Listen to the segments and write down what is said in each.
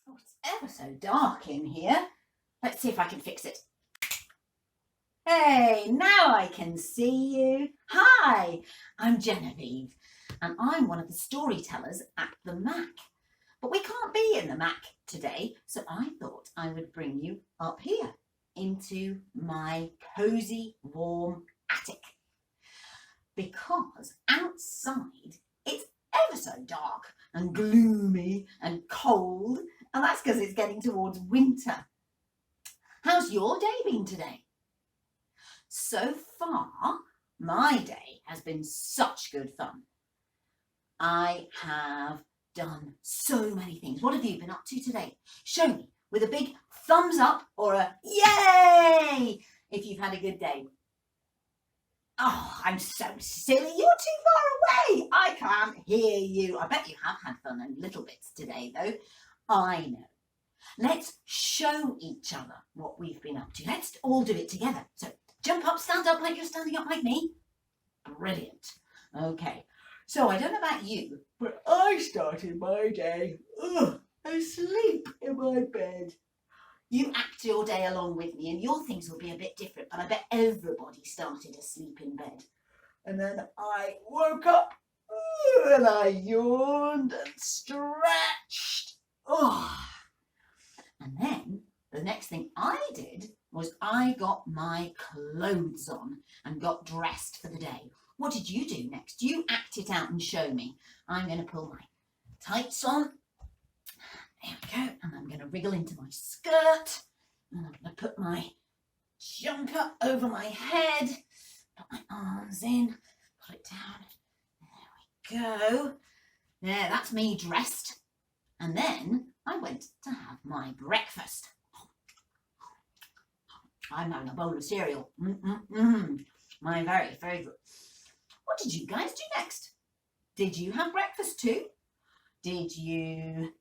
Oh, it's ever so dark in here. Let's see if I can fix it. Hey, now I can see you. Hi, I'm Genevieve, and I'm one of the storytellers at the Mac. But we can't be in the Mac today, so I thought I would bring you up here into my cosy, warm attic. Because outside it's ever so dark and gloomy and cold, and that's because it's getting towards winter. How's your day been today? So far, my day has been such good fun. I have done so many things. What have you been up to today? Show me with a big thumbs up or a yay if you've had a good day. Oh, I'm so silly. You're too far away. I can't hear you. I bet you have had fun and little bits today, though. I know. Let's show each other what we've been up to. Let's all do it together. So jump up, stand up like you're standing up like me. Brilliant. Okay. So I don't know about you, but I started my day asleep in my bed. You act your day along with me and your things will be a bit different, but I bet everybody started asleep in bed. And then I woke up and I yawned and stretched. And then the next thing I did was I got my clothes on and got dressed for the day. What did you do next? You act it out and show me. I'm going to pull my tights on. There we go. And I'm going to wriggle into my skirt. And I'm going to put my jumper over my head. Put my arms in. Put it down. There we go. There, that's me dressed. And then I went to have my breakfast. I'm having a bowl of cereal. My very favourite. What did you guys do next? Did you have breakfast too? Did you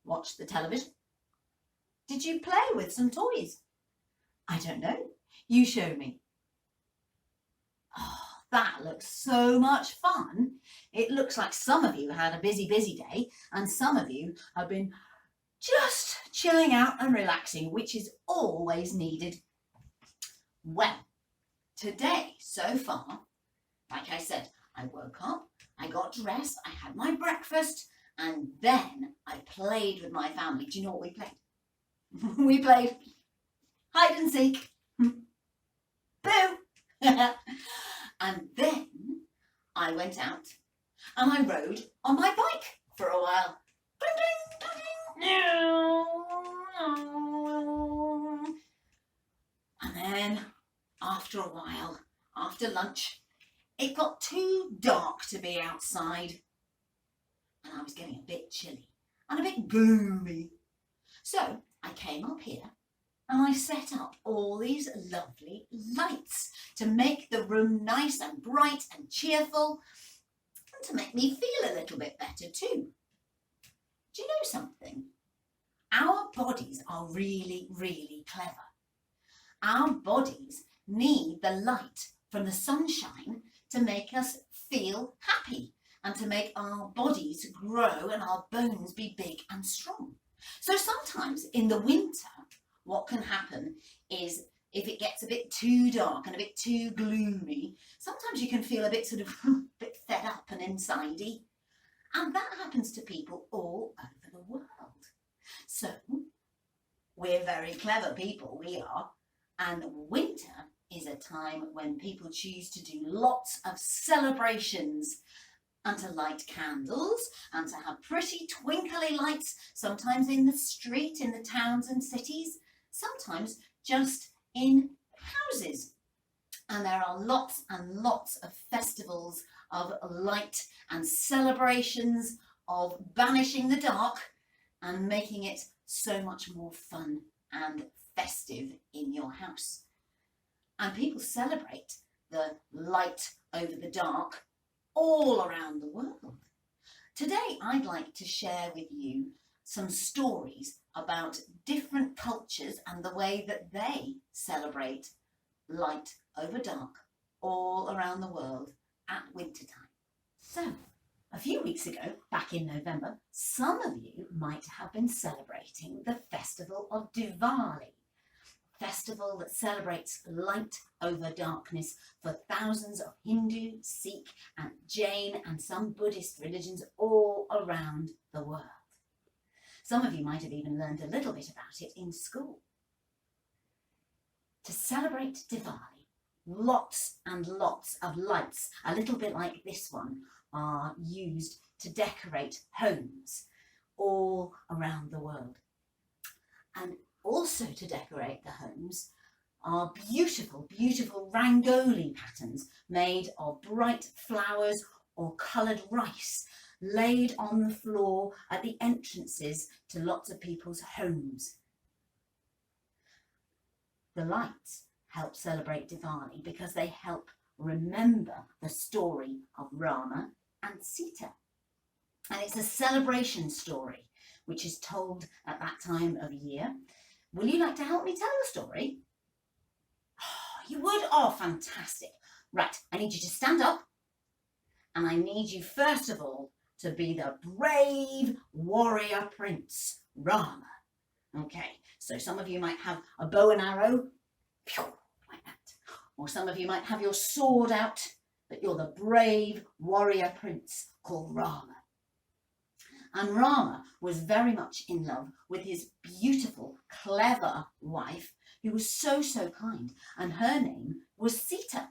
watch the television? Did you play with some toys? I don't know. You show me. Oh, that looks so much fun. It looks like some of you had a busy day and some of you have been just chilling out and relaxing, which is always needed. Well, today so far, like I said, I woke up, I got dressed, I had my breakfast, and then I played with my family. Do you know what we played? We played hide and seek. Boo! And then I went out and I rode on my bike for a while. And then after a while, after lunch, it got too dark to be outside. And I was getting a bit chilly and a bit gloomy. So I came up here and I set up all these lovely lights to make the room nice and bright and cheerful and to make me feel a little bit better too. Do you know something? Our bodies are really, really clever. Our bodies need the light from the sunshine to make us feel happy and to make our bodies grow and our bones be big and strong. So sometimes in the winter, what can happen is if it gets a bit too dark and a bit too gloomy, sometimes you can feel a bit sort of bit fed up and insidey. And that happens to people all over the world. So we're very clever people, we are. And winter is a time when people choose to do lots of celebrations and to light candles and to have pretty twinkly lights, sometimes in the street, in the towns and cities, sometimes just in houses. And there are lots and lots of festivals of light and celebrations of banishing the dark and making it so much more fun and festive in your house. And people celebrate the light over the dark all around the world. Today I'd like to share with you some stories about different cultures and the way that they celebrate light over dark all around the world at winter time. So A few weeks ago, back in November, some of you might have been celebrating the festival of Diwali, a festival that celebrates light over darkness for thousands of Hindu, Sikh and Jain and some Buddhist religions all around the world. Some of you might have even learned a little bit about it in school. To celebrate Diwali, lots and lots of lights, a little bit like this one, are used to decorate homes all around the world. And also to decorate the homes are beautiful, beautiful rangoli patterns made of bright flowers or coloured rice laid on the floor at the entrances to lots of people's homes. The lights help celebrate Diwali because they help remember the story of Rama and Sita. And it's a celebration story which is told at that time of year. Will you like to help me tell the story? Oh, you would? Oh, fantastic. Right, I need you to stand up and I need you first of all to be the brave warrior prince, Rama. Okay, so some of you might have a bow and arrow, like that. Or some of you might have your sword out, but you're the brave warrior prince called Rama. And Rama was very much in love with his beautiful, clever wife, who was so, so kind, and her name was Sita.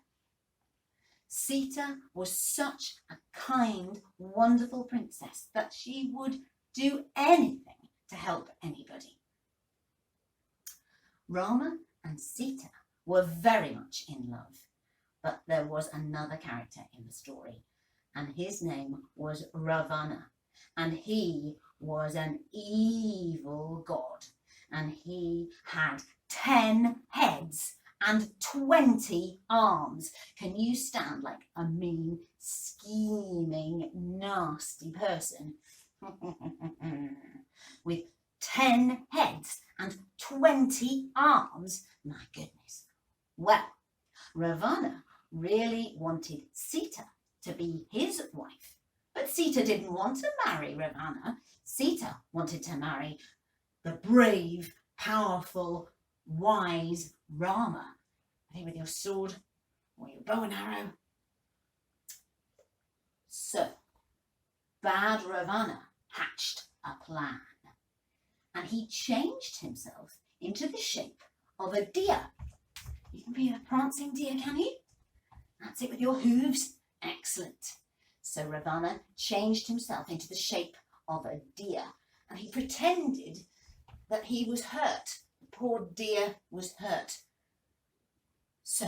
Sita was such a kind, wonderful princess that she would do anything to help anybody. Rama and Sita were very much in love, but there was another character in the story, and his name was Ravana, and he was an evil god, and he had 10 heads and 20 arms. Can you stand like a mean, scheming, nasty person with 10 heads and 20 arms? My goodness. Well, Ravana really wanted Sita to be his wife, but Sita didn't want to marry Ravana. Sita wanted to marry the brave, powerful, wise Rama. Are you with your sword or your bow and arrow? So, bad Ravana hatched a plan, and he changed himself into the shape of a deer. You can be a prancing deer, can you? That's it, with your hooves. Excellent. So Ravana changed himself into the shape of a deer, and he pretended that he was hurt. The poor deer was hurt. So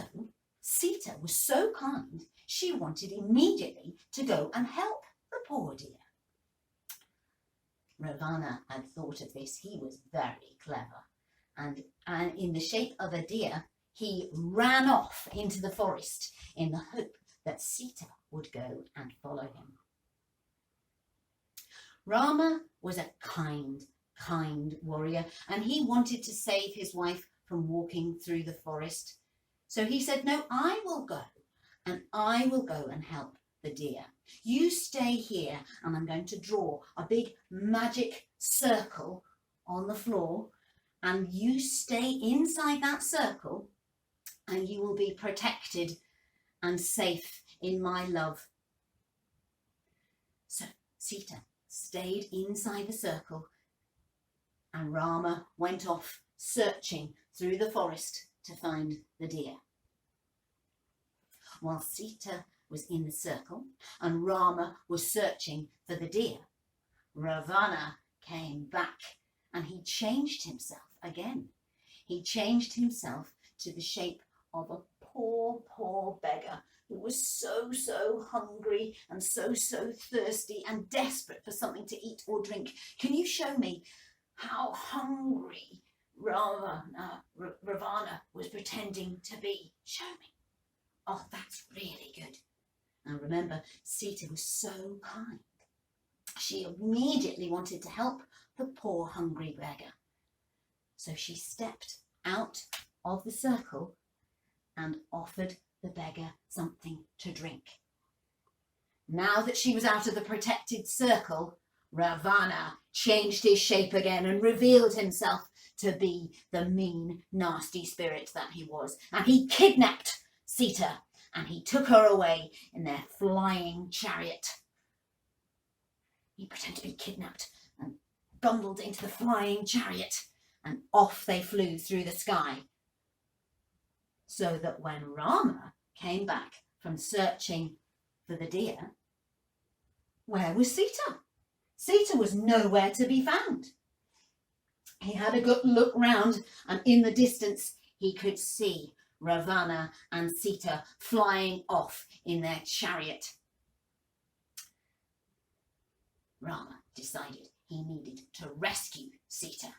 Sita was so kind, she wanted immediately to go and help the poor deer. Ravana had thought of this. He was very clever, and in the shape of a deer, he ran off into the forest in the hope that Sita would go and follow him. Rama was a kind warrior, and he wanted to save his wife from walking through the forest. So he said, no, I will go, and I will go and help the deer. You stay here, and I'm going to draw a big magic circle on the floor, and you stay inside that circle, and you will be protected and safe in my love. So Sita stayed inside the circle, and Rama went off searching through the forest to find the deer. While Sita was in the circle and Rama was searching for the deer, Ravana came back, and he changed himself again. He changed himself to the shape of a poor beggar who was so hungry and so thirsty and desperate for something to eat or drink. Can you show me how hungry Ravana was pretending to be? Show me. Oh, that's really good. Now remember, Sita was so kind. She immediately wanted to help the poor hungry beggar. So she stepped out of the circle and offered the beggar something to drink. Now that she was out of the protected circle, Ravana changed his shape again and revealed himself to be the mean, nasty spirit that he was. And he kidnapped Sita and he took her away in their flying chariot. He pretended to be kidnapped and bundled into the flying chariot, and off they flew through the sky. So that when Rama came back from searching for the deer, where was Sita? Sita was nowhere to be found. He had a good look round, and in the distance he could see Ravana and Sita flying off in their chariot. Rama decided he needed to rescue Sita,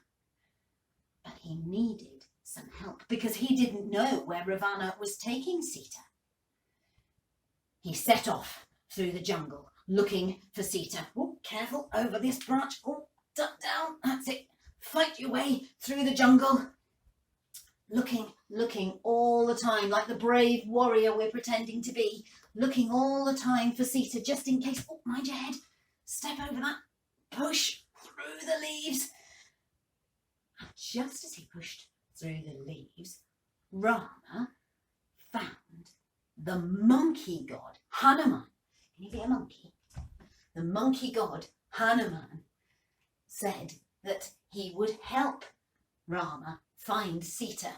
but he needed some help because he didn't know where Ravana was taking Sita. He set off through the jungle looking for Sita. Oh, careful, over this branch. Oh, duck down, that's it. Fight your way through the jungle. Looking all the time like the brave warrior we're pretending to be. Looking all the time for Sita just in case. Oh, mind your head. Step over that. Push through the leaves. And just as he pushed through the leaves, Rama found the monkey god, Hanuman. Can you be a monkey? The monkey god, Hanuman, said that he would help Rama find Sita.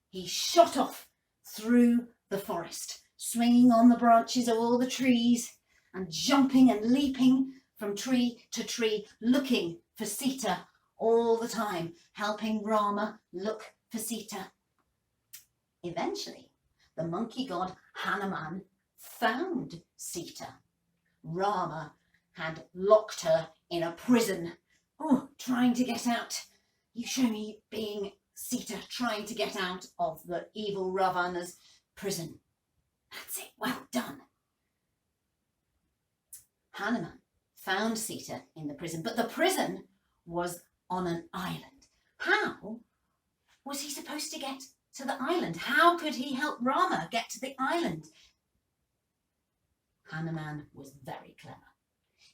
He shot off through the forest, swinging on the branches of all the trees and jumping and leaping from tree to tree, looking for Sita all the time, helping Rama look for Sita. Eventually, the monkey god Hanuman found Sita. Rama had locked her in a prison. Oh, trying to get out. You show me being Sita trying to get out of the evil Ravana's prison. That's it, well done. Hanuman found Sita in the prison, but the prison was on an island. How was he supposed to get to the island? How could he help Rama get to the island? Hanuman was very clever.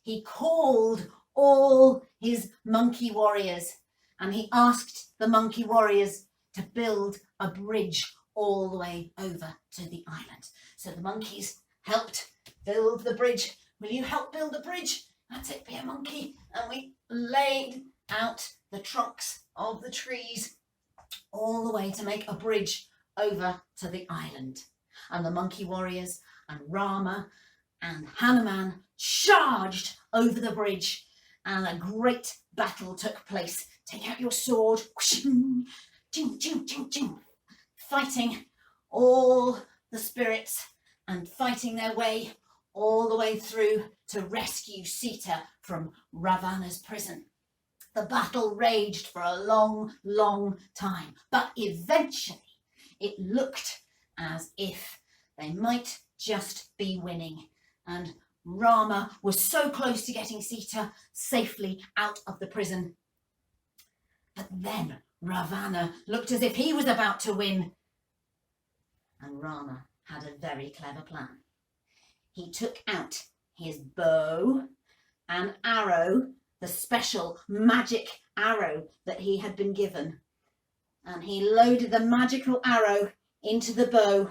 He called all his monkey warriors and he asked the monkey warriors to build a bridge all the way over to the island. So the monkeys helped build the bridge. Will you help build a bridge? That's it, be a monkey. And we laid out the trunks of the trees all the way to make a bridge over to the island. And the monkey warriors and Rama and Hanuman charged over the bridge, and a great battle took place. Take out your sword, fighting all the spirits and fighting their way all the way through to rescue Sita from Ravana's prison. The battle raged for a long, long time, but eventually it looked as if they might just be winning. And Rama was so close to getting Sita safely out of the prison. But then Ravana looked as if he was about to win. And Rama had a very clever plan. He took out his bow and arrow, the special magic arrow that he had been given. And he loaded the magical arrow into the bow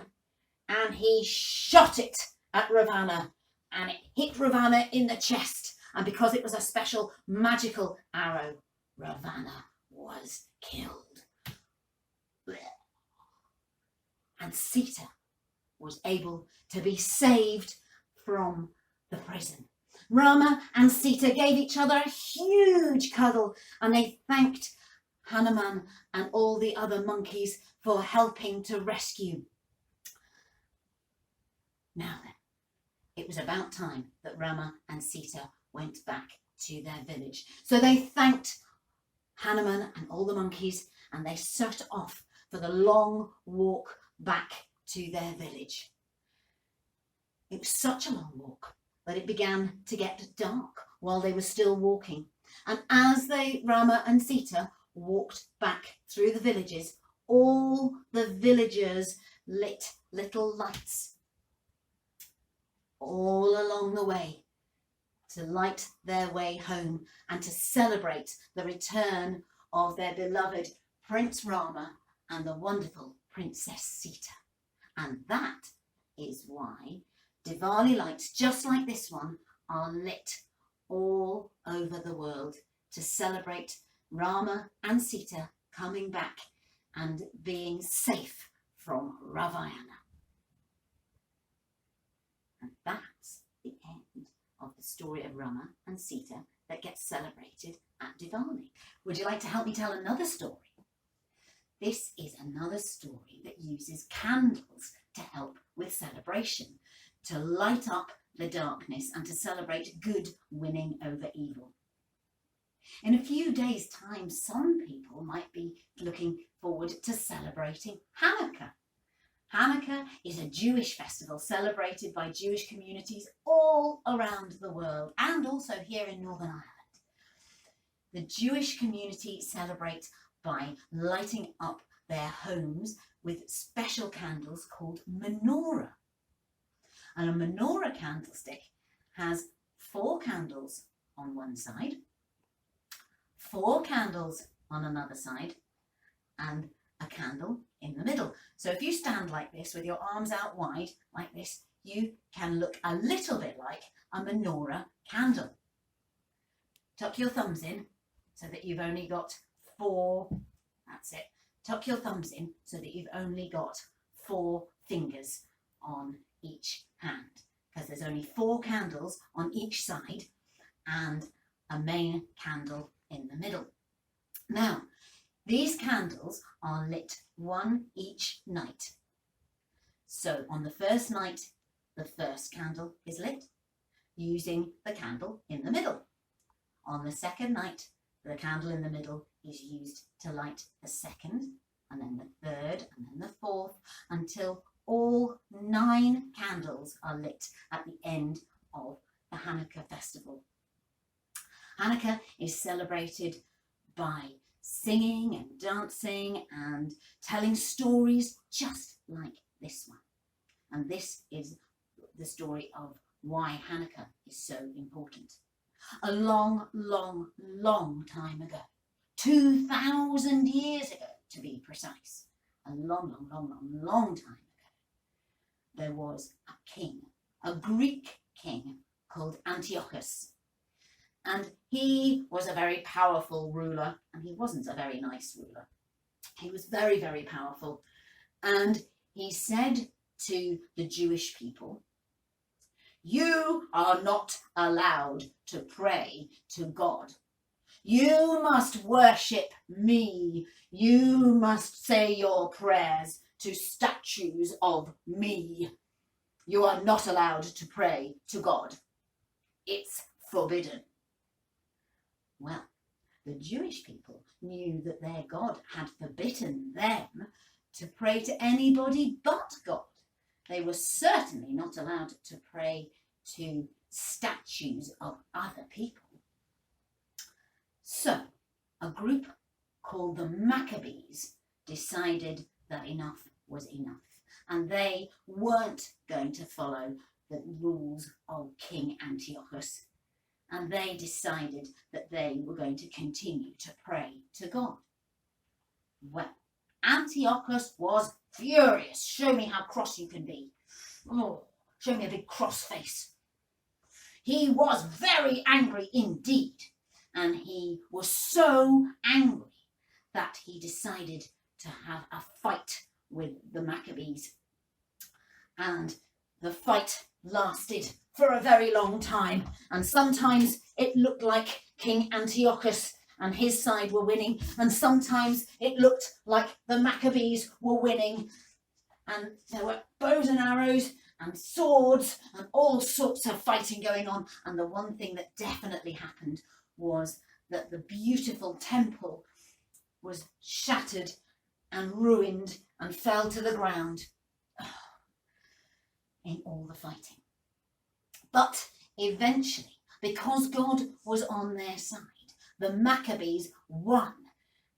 and he shot it at Ravana. And it hit Ravana in the chest. And because it was a special magical arrow, Ravana was killed. And Sita was able to be saved from the prison. Rama and Sita gave each other a huge cuddle and they thanked Hanuman and all the other monkeys for helping to rescue. Now then, it was about time that Rama and Sita went back to their village. So they thanked Hanuman and all the monkeys and they set off for the long walk back to their village. It was such a long walk that it began to get dark while they were still walking. And as Rama and Sita walked back through the villages, all the villagers lit little lights. all along the way to light their way home and to celebrate the return of their beloved Prince Rama and the wonderful Princess Sita. And that is why Diwali lights just like this one are lit all over the world to celebrate Rama and Sita coming back and being safe from Ravayana. And that's the end of the story of Rama and Sita that gets celebrated at Diwali. Would you like to help me tell another story? This is another story that uses candles to help with celebration, to light up the darkness and to celebrate good winning over evil. In a few days' time, some people might be looking forward to celebrating Hanukkah. Hanukkah is a Jewish festival celebrated by Jewish communities all around the world and also here in Northern Ireland. The Jewish community celebrate by lighting up their homes with special candles called menorah. And a menorah candlestick has 4 candles on one side, 4 candles on another side, and a candle in the middle. So if you stand like this with your arms out wide like this, you can look a little bit like a menorah candle. Tuck your thumbs in so that you've only got 4, that's it. Tuck your thumbs in so that you've only got 4 fingers on each hand, because there's only 4 candles on each side and a main candle in the middle. Now, these candles are lit one each night. So on the first night, the first candle is lit using the candle in the middle. On the second night, the candle in the middle is used to light the second, and then the third, and then the fourth, until all 9 candles are lit at the end of the Hanukkah festival. Hanukkah is celebrated by singing and dancing and telling stories just like this one. And this is the story of why Hanukkah is so important. A long, long, long time ago, 2,000 years ago to be precise, a long, long, long, long, long time ago, there was a king, a Greek king called Antiochus. And he was a very powerful ruler, and he wasn't a very nice ruler. He was very, very powerful. And he said to the Jewish people, "You are not allowed to pray to God. You must worship me. You must say your prayers to statues of me. You are not allowed to pray to God. It's forbidden." Well, the Jewish people knew that their God had forbidden them to pray to anybody but God. They were certainly not allowed to pray to statues of other people. So, a group called the Maccabees decided that enough was enough, and they weren't going to follow the rules of King Antiochus, and they decided that they were going to continue to pray to God. Well, Antiochus was furious. Show me how cross you can be. Oh, show me a big cross face. He was very angry indeed, and he was so angry that he decided to have a fight with the Maccabees. And the fight lasted for a very long time, and sometimes it looked like King Antiochus and his side were winning, and sometimes it looked like the Maccabees were winning, and there were bows and arrows and swords and all sorts of fighting going on. And the one thing that definitely happened was that the beautiful temple was shattered and ruined and fell to the ground in all the fighting. But eventually, because God was on their side, the Maccabees won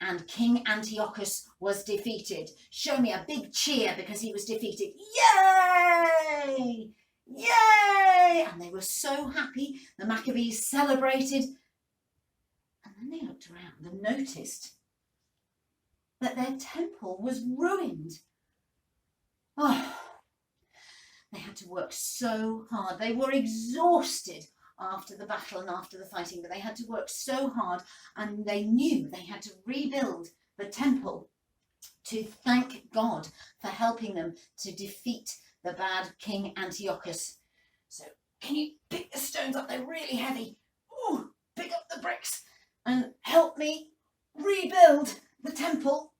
and King Antiochus was defeated. Show me a big cheer because he was defeated. Yay! Yay! And they were so happy. The Maccabees celebrated. And then they looked around and noticed that their temple was ruined. Oh, they had to work so hard. They were exhausted after the battle and after the fighting, but they had to work so hard, and they knew they had to rebuild the temple to thank God for helping them to defeat the bad King Antiochus. So can you pick the stones up? They're really heavy. Ooh, pick up the bricks and help me rebuild the temple.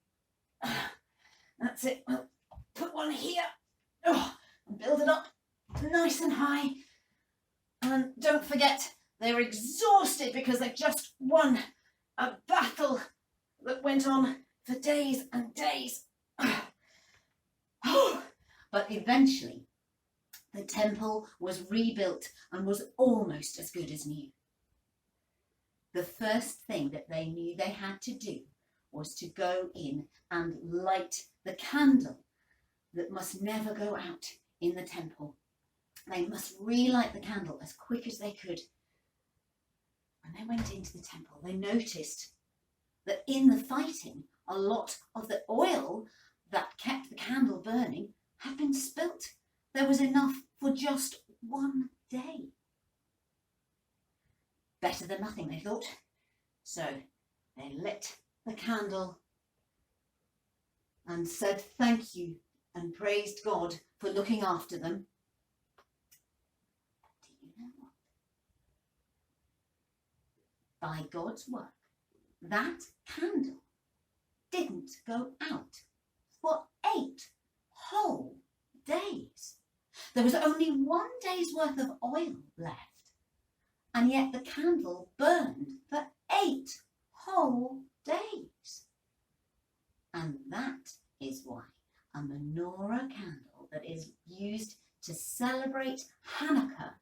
That's it. Well, put one here. Oh, and build it up nice and high. And don't forget, they're exhausted because they've just won a battle that went on for days and days. But eventually, the temple was rebuilt and was almost as good as new. The first thing that they knew they had to do was to go in and light the candle that must never go out in the temple. They must relight the candle as quick as they could. When they went into the temple, they noticed that in the fighting, a lot of the oil that kept the candle burning had been spilt. There was enough for just one day. Better than nothing, they thought. So they lit the candle and said thank you and praised God for looking after them. Do you know what? By God's work, that candle didn't go out for 8 whole days. There was only 1 day's worth of oil left, and yet the candle burned for 8 whole days. And that is why a menorah candle that is used to celebrate Hanukkah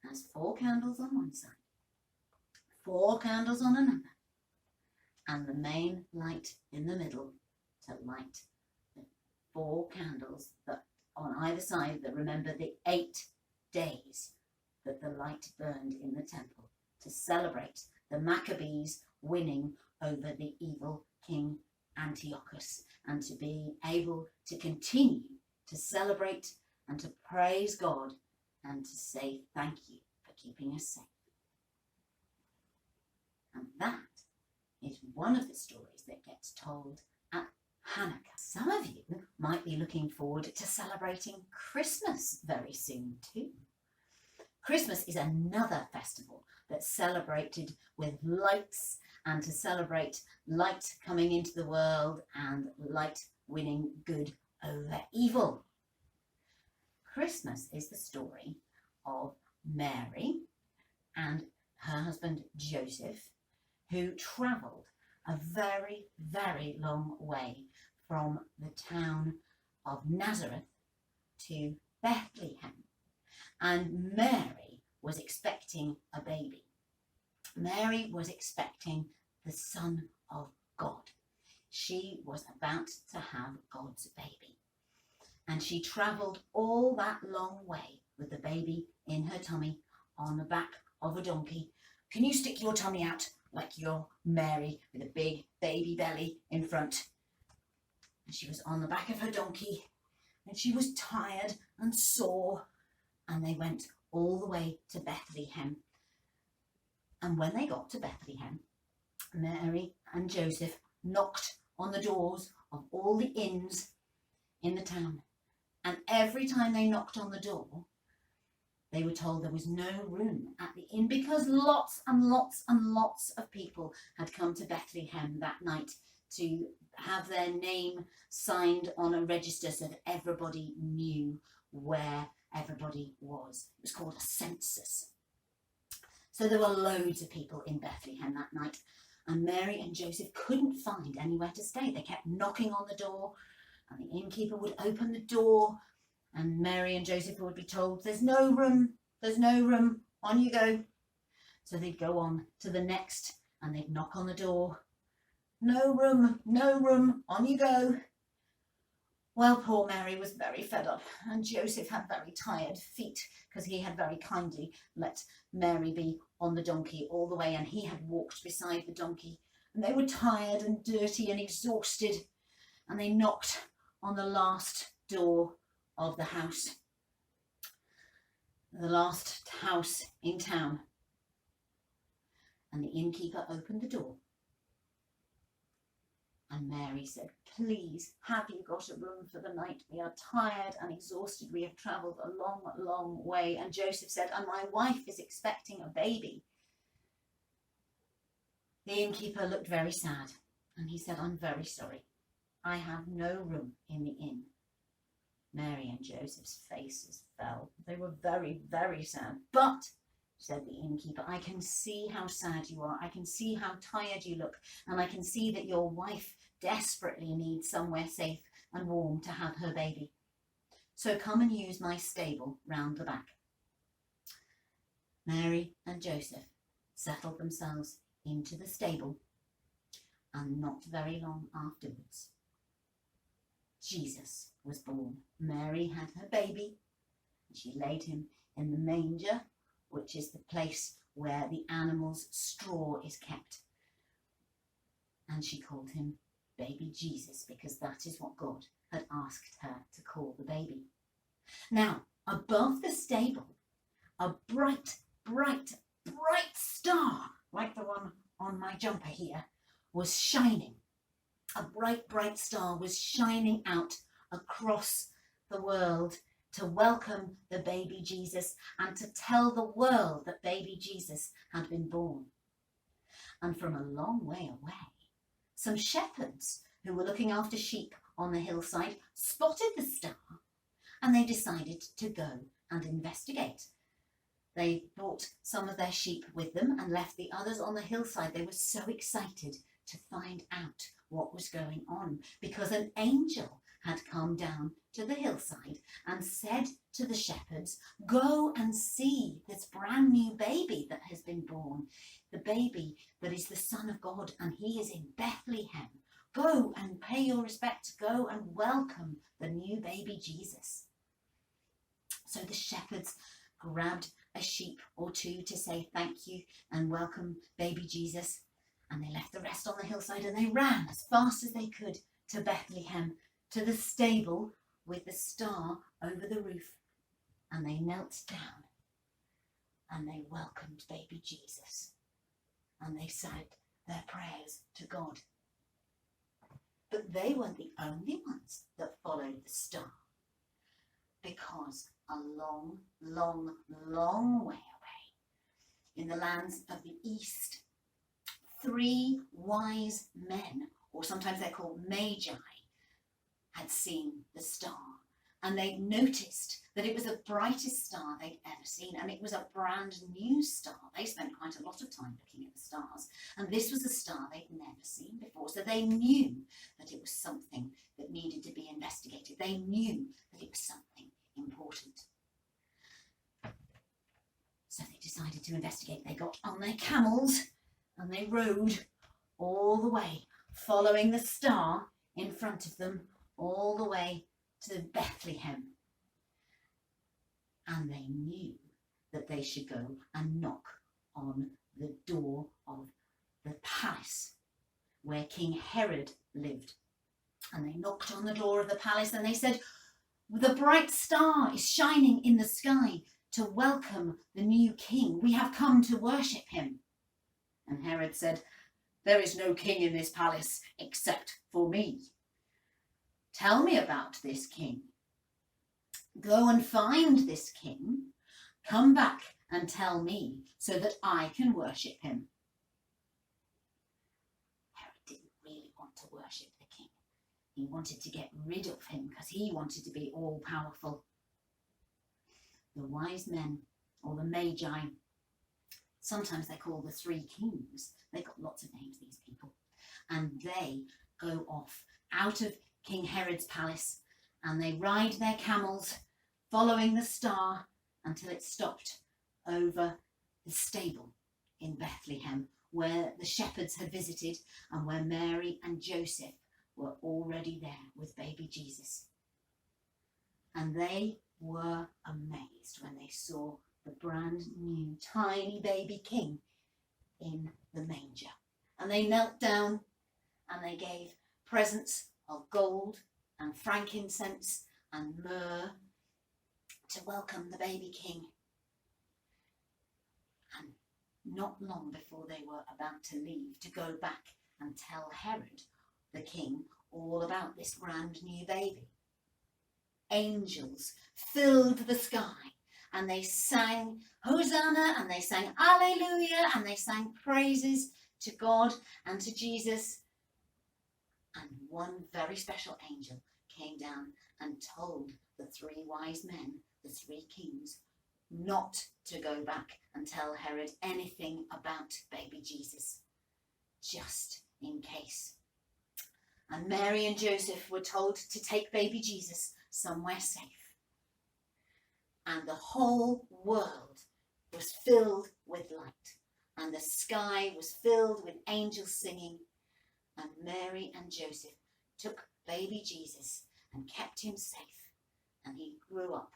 has 4 candles on one side, 4 candles on another, and the main light in the middle to light the 4 candles that on either side that remember the 8 days that the light burned in the temple to celebrate the Maccabees winning over the evil King Antiochus, and to be able to continue to celebrate and to praise God and to say thank you for keeping us safe. And that is one of the stories that gets told at Hanukkah. Some of you might be looking forward to celebrating Christmas very soon too. Christmas is another festival that's celebrated with lights and to celebrate light coming into the world and light winning good over evil. Christmas is the story of Mary and her husband Joseph, who travelled a very, very long way from the town of Nazareth to Bethlehem. And Mary was expecting a baby. Mary was expecting the Son of God. She was about to have God's baby. And she travelled all that long way with the baby in her tummy on the back of a donkey. Can you stick your tummy out like you're Mary with a big baby belly in front? And she was on the back of her donkey and she was tired and sore, and they went all the way to Bethlehem. And when they got to Bethlehem, Mary and Joseph knocked on the doors of all the inns in the town. And every time they knocked on the door, they were told there was no room at the inn because lots and lots and lots of people had come to Bethlehem that night to have their name signed on a register so that everybody knew where everybody was. It was called a census. So there were loads of people in Bethlehem that night, and Mary and Joseph couldn't find anywhere to stay. They kept knocking on the door, and the innkeeper would open the door, and Mary and Joseph would be told, there's no room, on you go. So they'd go on to the next, and they'd knock on the door. No room, on you go. Well, poor Mary was very fed up, and Joseph had very tired feet because he had very kindly let Mary be on the donkey all the way, and he had walked beside the donkey. And they were tired and dirty and exhausted, and they knocked on the last door of the house in town. And the innkeeper opened the door. And Mary said, "Please, have you got a room for the night? We are tired and exhausted. We have travelled a long, long way." And Joseph said, "And my wife is expecting a baby." The innkeeper looked very sad, and he said, "I'm very sorry. I have no room in the inn." Mary and Joseph's faces fell. They were very, very sad. "But," said the innkeeper, "I can see how sad you are. I can see how tired you look. And I can see that your wife desperately needs somewhere safe and warm to have her baby. So come and use my stable round the back." Mary and Joseph settled themselves into the stable, and not very long afterwards, Jesus was born. Mary had her baby, and she laid him in the manger, which is the place where the animal's straw is kept. And she called him Baby Jesus, because that is what God had asked her to call the baby. Now, above the stable, a bright, bright, bright star, like the one on my jumper here, was shining. A bright, bright star was shining out across the world to welcome the baby Jesus and to tell the world that baby Jesus had been born. And from a long way away, some shepherds who were looking after sheep on the hillside spotted the star, and they decided to go and investigate. They brought some of their sheep with them and left the others on the hillside. They were so excited to find out what was going on, because an angel had come down to the hillside and said to the shepherds, "Go and see this brand new baby that has been born, the baby that is the Son of God, and he is in Bethlehem. Go and pay your respects. Go and welcome the new baby Jesus." So the shepherds grabbed a sheep or two to say thank you and welcome baby Jesus, and they left the rest on the hillside, and they ran as fast as they could to Bethlehem, to the stable with the star over the roof, and they knelt down and they welcomed baby Jesus, and they said their prayers to God. But they weren't the only ones that followed the star, because a long, long, long way away in the lands of the east, 3 wise men, or sometimes they're called magi, had seen the star, and they noticed that it was the brightest star they'd ever seen, and it was a brand new star. They spent quite a lot of time looking at the stars, and this was a star they'd never seen before, so they knew that it was something that needed to be investigated. They knew that it was something important. So they decided to investigate. They got on their camels and they rode all the way, following the star in front of them, all the way to Bethlehem. And they knew that they should go and knock on the door of the palace where King Herod lived. And they knocked on the door of the palace and they said, "The bright star is shining in the sky to welcome the new king. We have come to worship him." And Herod said, "There is no king in this palace except for me. Tell me about this king. Go and find this king. Come back and tell me so that I can worship him." Herod didn't really want to worship the king. He wanted to get rid of him because he wanted to be all powerful. The wise men, or the magi, sometimes they're called the 3 kings. They've got lots of names, these people. And they go off out of King Herod's palace and they ride their camels following the star until it stopped over the stable in Bethlehem, where the shepherds had visited and where Mary and Joseph were already there with baby Jesus. And they were amazed when they saw the brand new tiny baby king in the manger. And they knelt down and they gave presents of gold and frankincense and myrrh to welcome the baby king. And not long before they were about to leave to go back and tell Herod, the king, all about this brand new baby, angels filled the sky and they sang Hosanna and they sang Alleluia and they sang praises to God and to Jesus. And one very special angel came down and told the three wise men, the three kings, not to go back and tell Herod anything about baby Jesus, just in case. And Mary and Joseph were told to take baby Jesus somewhere safe. And the whole world was filled with light, and the sky was filled with angels singing. And Mary and Joseph took baby Jesus and kept him safe, and he grew up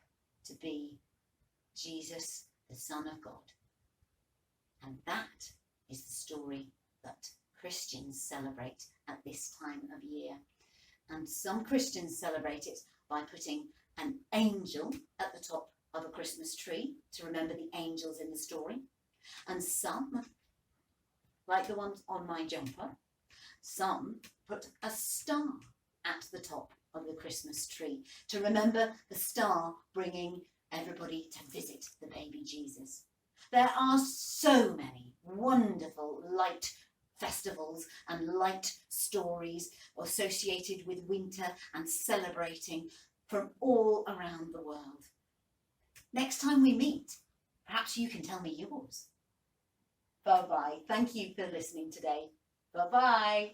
to be Jesus, the Son of God. And that is the story that Christians celebrate at this time of year. And some Christians celebrate it by putting an angel at the top of a Christmas tree to remember the angels in the story. And some, like the ones on my jumper, some put a star at the top of the Christmas tree to remember the star bringing everybody to visit the baby Jesus. There are so many wonderful light festivals and light stories associated with winter and celebrating from all around the world. Next time we meet, perhaps you can tell me yours. Bye-bye. Thank you for listening today. Bye-bye.